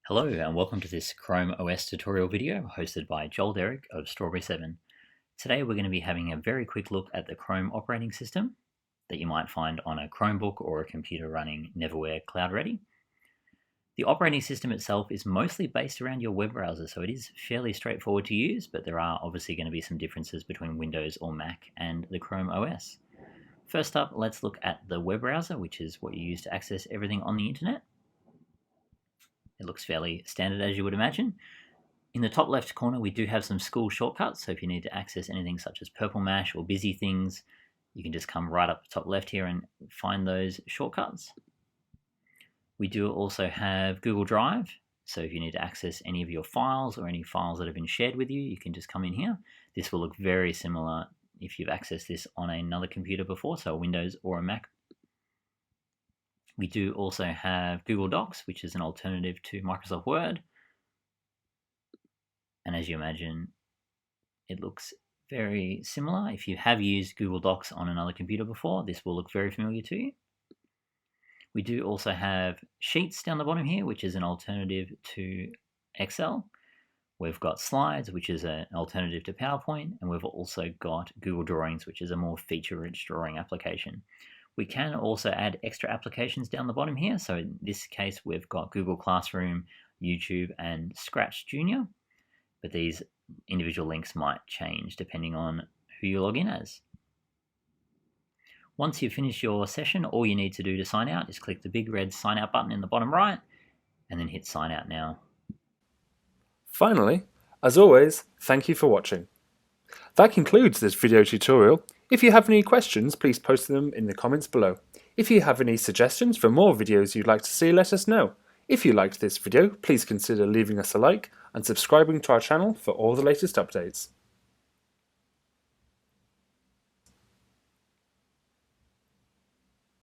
Hello and welcome to this Chrome OS tutorial video hosted by Joel Derrick of Strawberry 7. Today we're going to be having a very quick look at the Chrome operating system that you might find on a Chromebook or a computer running Neverware Cloud Ready. The operating system itself is mostly based around your web browser, so it is fairly straightforward to use, but there are obviously going to be some differences between Windows or Mac and the Chrome OS. First up, let's look at the web browser, which is what you use to access everything on the internet. It looks fairly standard, as you would imagine. In the top left corner, we do have some school shortcuts. So if you need to access anything such as Purple Mash or Busy Things, you can just come right up the top left here and find those shortcuts. We do also have Google Drive. So if you need to access any of your files or any files that have been shared with you, you can just come in here. This will look very similar if you've accessed this on another computer before, so a Windows or a Mac. We do also have Google Docs, which is an alternative to Microsoft Word. And as you imagine, it looks very similar. If you have used Google Docs on another computer before, this will look very familiar to you. We do also have Sheets down the bottom here, which is an alternative to Excel. We've got Slides, which is an alternative to PowerPoint, and we've also got Google Drawings, which is a more feature-rich drawing application. We can also add extra applications down the bottom here. So in this case, we've got Google Classroom, YouTube, and Scratch Junior. But these individual links might change depending on who you log in as. Once you've finished your session, all you need to do to sign out is click the big red sign out button in the bottom right, and then hit sign out now. Finally, as always, thank you for watching. That concludes this video tutorial. If you have any questions, please post them in the comments below. If you have any suggestions for more videos you'd like to see, let us know. If you liked this video, please consider leaving us a like and subscribing to our channel for all the latest updates.